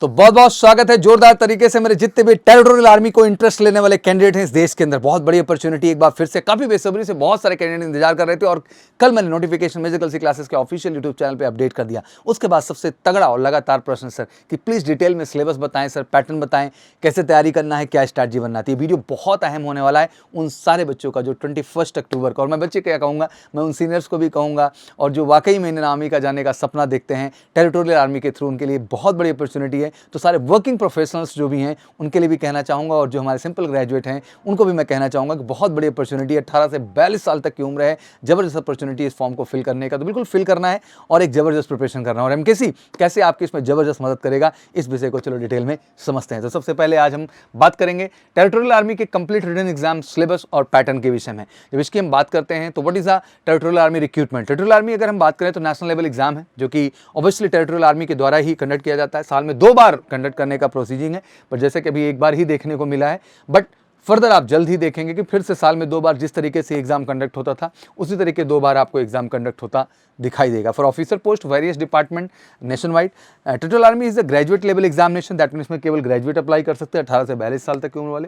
तो बहुत बहुत स्वागत है जोरदार तरीके से मेरे जितने भी टेरिटोरियल आर्मी को इंटरेस्ट लेने वाले कैंडिडेट हैं इस देश के अंदर। बहुत बड़ी अपॉर्चुनिटी एक बार फिर से काफी बेसब्री से बहुत सारे कैंडिडेट इंतजार कर रहे थे और कल मैंने नोटिफिकेशन म्यूजिकल सी क्लासेस के ऑफिशियल यूट्यूब चैनल पे अपडेट कर दिया। उसके बाद सबसे तगड़ा और लगातार प्रश्न सर कि प्लीज डिटेल में सिलेबस बताएं सर, पैटर्न बताएं, कैसे तैयारी करना है, क्या स्ट्रैटेजी बनना है। ये वीडियो बहुत अहम होने वाला है उन सारे बच्चों का जो 21 अक्टूबर को, और मैं बच्चे क्या कहूँगा, मैं उन सीनियर्स को भी कहूँगा और जो वाकई में इंडियन आर्मी का जाने का सपना देखते हैं टेरिटोरियल आर्मी के थ्रू, उनके लिए बहुत बड़ी अपॉर्चुनिटी है। तो सारे वर्किंग प्रोफेशनल्स जो भी हैं उनके लिए भी कहना चाहूँगा और जो हमारे सिंपल ग्रेजुएट हैं उनको भी मैं कहना चाहूँगा कि बहुत बड़ी अपॉर्चुनिटी है। 18 से 42 साल तक की उम्र है, जबरदस्त अपॉर्चुनिटी इस फॉर्म को फिल करने का, तो बिल्कुल फिल करना है और एक जबरदस्त प्रिपरेशन करना है। और एमकेसी कैसे आपकी इसमें जबरदस्त मदद करेगा, इस विषय को चलो डिटेल में समझते हैं। तो सबसे पहले आज हम बात करेंगे टेरिटोरियल आर्मी के कंप्लीट रिटन एग्जाम सिलेबस और पैटर्न के विषय में। जब इसकी हम बात करते हैं तो what is the territorial army recruitment. Territorial army अगर हम बात करें तो नेशनल लेवल एग्जाम है जो कि ऑब्वियसली टेरिटोरियल आर्मी के द्वारा ही कंडक्ट किया जाता है। साल में 2 बार कंडक्ट करने का प्रोसीजर है, पर जैसे कि अभी एक बार ही देखने को मिला है, बट फर्दर आप जल्द ही देखेंगे कि फिर से साल में 2 बार जिस तरीके से एग्जाम कंडक्ट होता था उसी तरीके 2 बार आपको एग्जाम कंडक्ट होता दिखाई देगा for officer post various department nation wide. Territorial army is the graduate level examination, that means में केवल ग्रेजुएट अप्लाई कर सकते हैं 18 से 42 साल तक की उम्र वाले।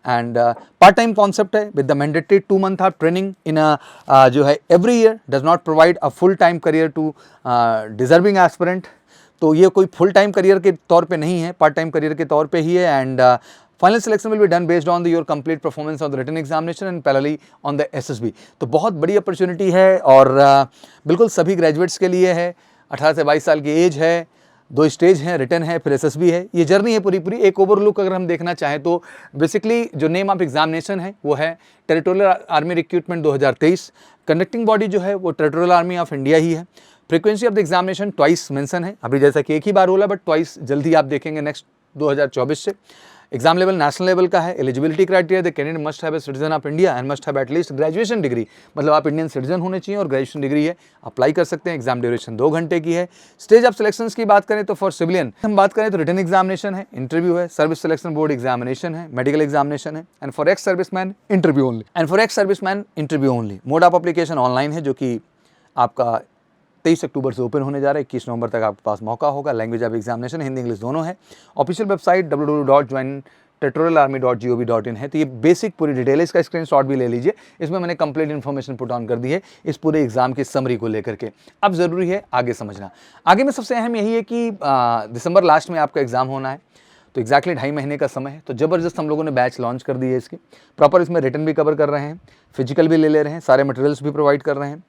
एंड पार्ट टाइम कॉन्सेप्ट है with the mandatory 2 month of training in जो है every year, does not provide a full time career to deserving aspirant. तो ये कोई फुल टाइम करियर के तौर पे नहीं है, पार्ट टाइम करियर के तौर पे ही है। And final selection will be done based on the your complete performance on the written examination and parallelly on the SSB. तो बहुत बड़ी अपॉर्चुनिटी है और बिल्कुल सभी ग्रेजुएट्स के लिए है। 18 से 22 साल की एज है, 2 स्टेज हैं, रिटन है फिर एसएसबी है। ये जर्नी है पूरी पूरी। एक ओवरलुक अगर हम देखना चाहें तो बेसिकली जो नेम ऑफ एग्जामिनेशन है वो है territorial army recruitment 2023। Conducting body जो है वो टेरिटोरियल आर्मी ऑफ इंडिया ही है। Frequency of the examination twice mention है, अभी जैसा कि एक ही बार होला बट ट्वाइस जल्दी आप देखेंगे नेक्स्ट 2024 से। एग्जाम लेवल नेशनल लेवल का है। Eligibility criteria the candidate must have a citizen of India and must have at least graduation degree, मतलब आप इंडियन सिटीजन होने चाहिए और ग्रेजुएशन डिग्री है, अप्लाई कर सकते हैं। एग्जाम ड्यूरेशन 2 घंटे की है। स्टेज ऑफ सिलेक्शन की बात करें तो फॉर सिविलियन हम बात करें तो रिटन एग्जामिनेशन है, इंटरव्यू है, सर्विस सिलेक्शन बोर्ड एग्जामिनेशन है, मेडिकल एग्जामिनेशन है। And for ex serviceman interview only, and for ex serviceman interview only. Mode of application online है जो कि आपका 23 अक्टूबर से ओपन होने जा रहा है। 21 नवंबर तक आपके पास मौका होगा। Language of examination Hindi English दोनों है। ऑफिशियल वेबसाइट www.jointerritorialarmy.gov.in है। तो ये बेसिक पूरी डिटेल है, इसका स्क्रीनशॉट भी ले लीजिए। इसमें मैंने कंप्लीट इन्फॉर्मेशन पुट ऑन कर दी है इस पूरे एग्जाम की समरी को लेकर के। अब जरूरी है आगे समझना। आगे में सबसे अहम यही है कि दिसंबर लास्ट में आपका एग्जाम होना है, तो एग्जैक्टली 2.5 महीने का समय है। तो जबरदस्त हम लोगों ने बैच लॉन्च कर दी है इसकी। प्रॉपर इसमें रिटन भी कवर कर रहे हैं, फिजिकल भी ले रहे हैं, सारे मटेरियल्स भी प्रोवाइड कर रहे हैं,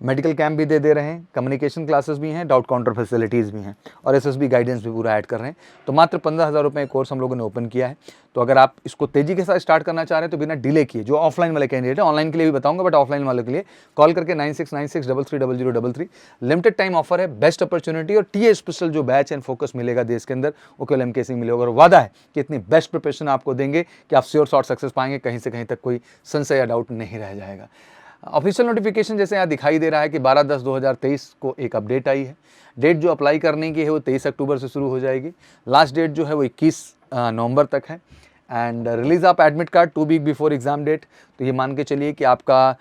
मेडिकल कैंप भी दे रहे हैं, कम्युनिकेशन क्लासेस भी हैं, डाउट काउंटर फैसिलिटीज़ भी हैं और एसएसबी गाइडेंस भी पूरा ऐड कर रहे हैं। तो मात्र 15,000 रुपये कोर्स हम लोगों ने ओपन किया है। तो अगर आप इसको तेजी के साथ स्टार्ट करना चाह रहे हैं तो बिना डिले किए, जो ऑफलाइन वाले कैंडिडेट है, ऑनलाइन के लिए भी बताऊंगा बट ऑफलाइन वालों के लिए कॉल करके 9696330033। लिमिटेड टाइम ऑफर है, बेस्ट अपॉर्चुनिटी और टीए स्पेशल जो बैच एंड फोकस मिलेगा देश के अंदर वो केवल एमकेसी मिलेगा। और वादा है कि इतनी बेस्ट प्रिपरेशन आपको देंगे कि आप श्योर शॉर्ट सक्सेस पाएंगे, कहीं से कहीं तक कोई संशय या डाउट नहीं रह जाएगा। ऑफिशियल नोटिफिकेशन जैसे यहाँ दिखाई दे रहा है कि 12/10/2023 को एक अपडेट आई है। डेट जो अप्लाई करने की है वो 23 अक्टूबर से शुरू हो जाएगी। लास्ट डेट जो है वो 21 नवंबर तक है। And release of admit card 2 week before exam date. तो ये मान के चलिए कि आपका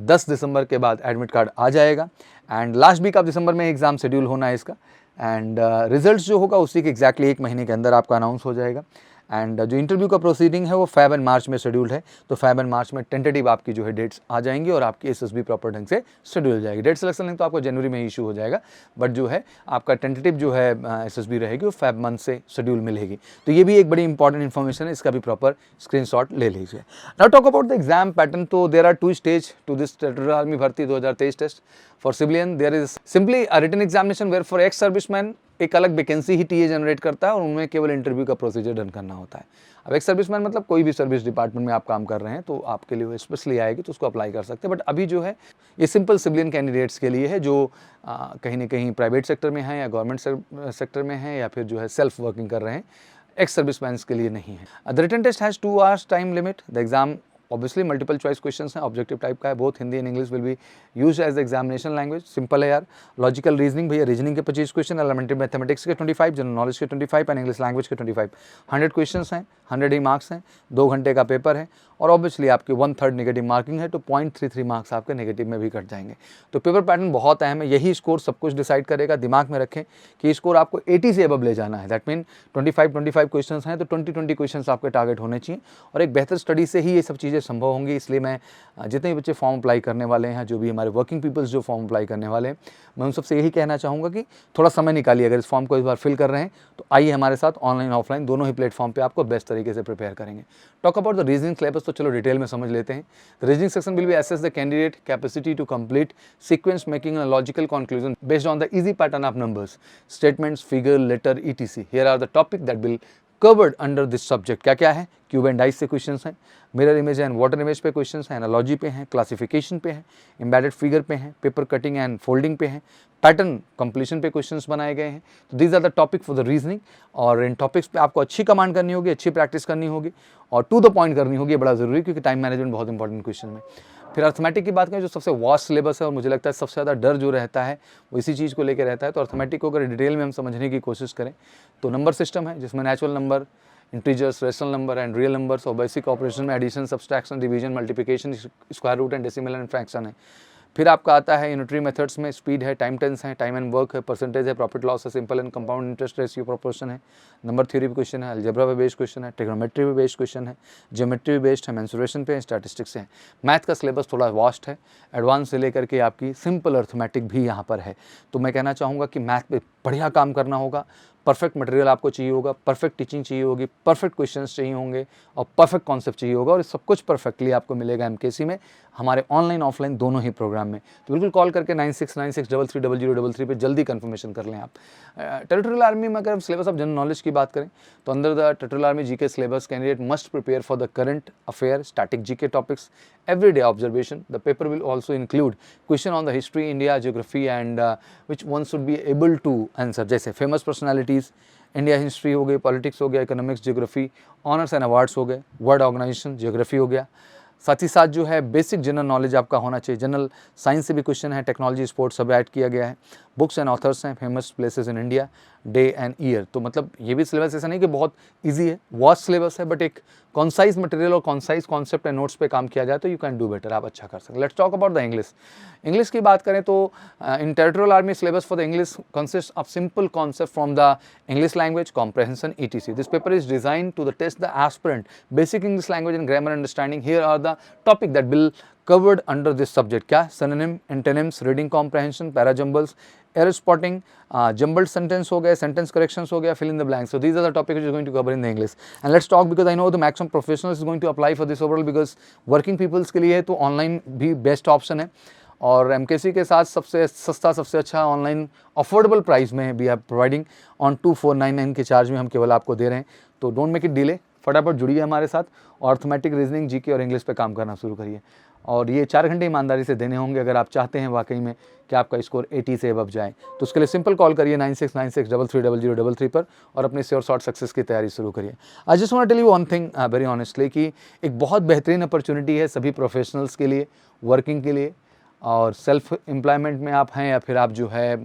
10 दिसंबर के बाद एडमिट कार्ड आ जाएगा and last week of December में एग्जाम शेड्यूल होना है इसका। एंड रिजल्ट्स जो होगा उसी के एग्जैक्टली 1 महीने के अंदर आपका अनाउंस हो जाएगा। एंड जो इंटरव्यू का प्रोसीडिंग है वो फेब एंड मार्च में शेड्यूल्ड है। तो फेब एंड मार्च में टेंटेटिव आपकी जो है डेट्स आ जाएंगी और आपकी एसएसबी प्रॉपर ढंग से शेड्यूल हो जाएगी। डेट सिलेक्शन लिंक तो आपको जनवरी में इशू हो जाएगा, बट जो है आपका टेंटेटिव जो है एसएसबी रहेगी वो फेब मंथ से शेड्यूल मिलेगी। तो ये भी एक बड़ी इंपॉर्टेंट इन्फॉर्मेशन है, इसका भी प्रॉपर स्क्रीनशॉट ले लीजिए। Now talk about the exam pattern. तो there are 2 stage to this Territorial Army bharti 2023 test. For civilian there is simply a written examination where for ex serviceman एक अलग वैकेंसी ही TA generate करता है और उनमें केवल इंटरव्यू का प्रोसीजर डन करना होता है। अब एक सर्विसमैन मतलब कोई भी सर्विस डिपार्टमेंट में आप काम कर रहे हैं तो आपके लिए वो स्पेशली आएगी तो उसको अप्लाई कर सकते हैं। बट अभी जो है ये सिंपल सिविलियन कैंडिडेट्स के लिए है जो कहीं ना कहीं प्राइवेट सेक्टर में है या गवर्नमेंट सेक्टर में है या फिर जो है सेल्फ वर्किंग कर रहे हैं। एक्स सर्विसमैन के लिए नहीं है। The written test has 2 hours time limit. The exam obviously multiple choice question हैं, ऑब्जेक्टिव टाइप का है, both Hindi and English will be use as the examination language. Simple है यार। लॉजिकल रीजनिंग भैया, रीजनिंग के 25 क्वेश्चन, एलिमेंट्री मैथमेटिक्स के 25, general knowledge के 25 and English language के 25। 100 क्वेश्चन हैं, 100 ही मार्क्स हैं, 2 घंटे का पेपर है, और ऑब्वियसली आपकी 1/3 नेगेटिव मार्किंग है, तो 0.33 मार्क्स आपके नेगेटिव में भी कट जाएंगे। तो पेपर पैटर्न बहुत अहम है, यही स्कोर सब कुछ डिसाइड करेगा। दिमाग में रखें कि स्कोर आपको 80 से अबव ले जाना है। दैट मीन 25 क्वेश्चन हैं तो 20 क्वेश्चन आपके टारगेट होने चाहिए, और एक बेहतर स्टडी से ही ये सब चीज़ें संभव होंगी। इसलिए मैं जितने भी बच्चे फॉर्म अप्लाई करने वाले हैं, जो भी हमारे वर्किंग पीपल्स जो फॉर्म अप्लाई करने वाले हैं, मैं उन सबसे यही कहना चाहूँगा कि थोड़ा समय निकालिए। अगर इस फॉर्म को इस बार फिल कर रहे हैं तो आइए हमारे साथ, ऑनलाइन ऑफलाइन दोनों ही प्लेटफॉर्म पे आपको बेस्ट तरीके से प्रिपेयर करेंगे। Talk about the reasoning syllabus, तो चलो डिटेल में समझ लेते हैं। The reasoning section will be assess the candidate capacity to complete sequence making a logical conclusion based on the easy pattern of numbers, statements, figure, letter, etc. Here are the topic that will covered under this subject. क्या क्या है? Cube and dice से questions हैं, mirror image and water image पे questions हैं, analogy पे हैं, classification पे हैं, एम्बेडेड फिगर पे हैं, पेपर कटिंग एंड फोल्डिंग पे हैं, पैटर्न कंप्लीशन पे क्वेश्चंस बनाए गए हैं। तो these are the topic for the reasoning, और इन टॉपिक्स पे आपको अच्छी कमांड करनी होगी, अच्छी प्रैक्टिस करनी होगी, और टू द पॉइंट करनी होगी, बड़ा जरूरी, क्योंकि टाइम मैनेजमेंट बहुत इंपॉर्टेंट क्वेश्चन में। फिर अर्थमेटिक की बात करें, जो सबसे वास्ट सिलेबस है, और मुझे लगता है सबसे ज़्यादा डर जो रहता है वो इसी चीज़ को लेकर रहता है। तो अर्थमेटिक को अगर डिटेल में हम समझने की कोशिश करें तो नंबर सिस्टम है, जिसमें natural number, integers, rational number and real numbers, और बेसिक ऑपरेशन में addition, subtraction, division, multiplication, square root and decimal and fraction है। फिर आपका आता है यूनिटरी मेथड्स में स्पीड है, टाइम टेंस है, टाइम एंड वर्क है, परसेंटेज है, प्रॉफिट लॉस है, simple and compound interest ratio proportion है, नंबर थ्योरी पे क्वेश्चन है, अलजेब्रा पे बेस्ड क्वेश्चन है, ट्रिग्नोमेट्री पे बेस्ड क्वेश्चन है, ज्योमेट्री पे बेस्ड है, मेंसुरेशन पे, स्टैटिस्टिक्स है। मैथ का सिलेबस थोड़ा वास्ट है, एडवांस से लेकर के आपकी सिंपल अर्थमेटिक भी यहाँ पर है। तो मैं कहना चाहूँगा कि मैथ पे बढ़िया काम करना होगा, परफेक्ट मटेरियल आपको चाहिए होगा, परफेक्ट टीचिंग चाहिए होगी, परफेक्ट क्वेश्चंस चाहिए होंगे, और परफेक्ट कॉन्सेप्ट चाहिए होगा, और सब कुछ परफेक्टली आपको मिलेगा एमकेसी में, हमारे ऑनलाइन ऑफलाइन दोनों ही प्रोग्राम में। तो बिल्कुल कॉल करके 9696330033 पे जल्दी कंफर्मेशन कर लें आप। टेरिटोरियल आर्मी में अगर सिलेबस ऑफ जनरल नॉलेज की बात करें तो अंदर the territorial army GK syllabus candidate must prepare for the current affair, static GK topics, everyday observation. The paper will also include question on the history, India, geography, and which one should be able to answer. जैसे famous personalities, India history हो गई, politics हो गया, economics, geography, honours and awards हो गए, world organisation, geography हो गया। साथ ही साथ जो है बेसिक जनरल नॉलेज आपका होना चाहिए। जनरल साइंस से भी क्वेश्चन है, टेक्नोलॉजी, स्पोर्ट्स सब ऐड किया गया है। बुक्स एंड ऑथर्स हैं, famous places in India, day and year. तो मतलब ये भी सिलेबस ऐसा नहीं कि बहुत इजी है, वास्ट सिलेबस है, बट एक कॉन्साइज मटेरियल और कॉन्साइज कॉन्सेप्ट एंड नोट्स पे काम किया जाए तो यू कैन डू बेटर, आप अच्छा कर सकते। Let's talk about the English. English की बात करें तो in Territorial Army syllabus for the English consist of simple concept from the English language, comprehension, etc. This paper is design to the test the aspirant basic English language and grammar understanding. Here are the topic that will covered under this subject. क्या? Synonym, antonyms, reading comprehension, parajumbles, error spotting, jumbled sentence हो गया, sentence corrections हो गया, fill in the blanks. So these are the topics which is going to cover in the English. And let's talk, because I know the maximum professionals is going to apply for this overall, because working peoples के लिए तो online भी best option है, और MKC के साथ सबसे सस्ता, सबसे अच्छा ऑनलाइन अफोर्डेबल प्राइस में भी आप प्रोवाइडिंग ऑन 2499 के चार्ज में हम केवल आपको दे रहे हैं। तो डोंट मेक इट डिले, फटाफट जुड़िए हमारे साथ और अर्थमेटिक, रीजनिंग, जीके और इंग्लिश पे काम करना शुरू करिए। और ये 4 घंटे ईमानदारी से देने होंगे अगर आप चाहते हैं वाकई में कि आपका स्कोर 80 से अबव जाए। तो उसके लिए सिंपल कॉल करिए 9696330033 पर और अपने श्योर शॉर्ट सक्सेस की तैयारी शुरू करिए। I just want to tell you one thing very honestly कि एक बहुत बेहतरीन अपॉर्चुनिटी है सभी प्रोफेशनल्स के लिए, वर्किंग के लिए, और सेल्फ एम्प्लॉयमेंट में आप हैं या फिर आप जो है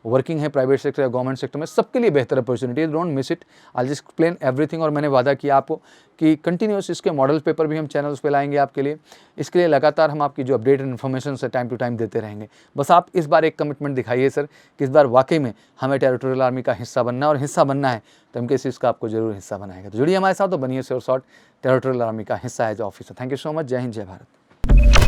वर्किंग है प्राइवेट सेक्टर या गवर्नमेंट सेक्टर में, सबके लिए बेहतर opportunity. Don't miss it, I just explain everything. और मैंने वादा किया आपको कि कंटिन्यूस इसके मॉडल पेपर भी हम चैनल्स पे लाएंगे आपके लिए। इसके लिए लगातार हम आपकी जो अपडेट एंड इन्फॉर्मेशन से टाइम टू टाइम देते रहेंगे। बस आप इस बार एक कमिटमेंट दिखाइए सर कि इस बार वाकई में हमें टेरिटोरियल आर्मी का हिस्सा बनना है, और हिस्सा बनना है तो MKC का आपको जरूर हिस्सा बनाएगा। तो जुड़िए हमारे साथ, तो बनिए श्योर शॉर्ट टेरिटोरियल आर्मी का हिस्सा as officer. Thank you so much. जय हिंद, जय भारत।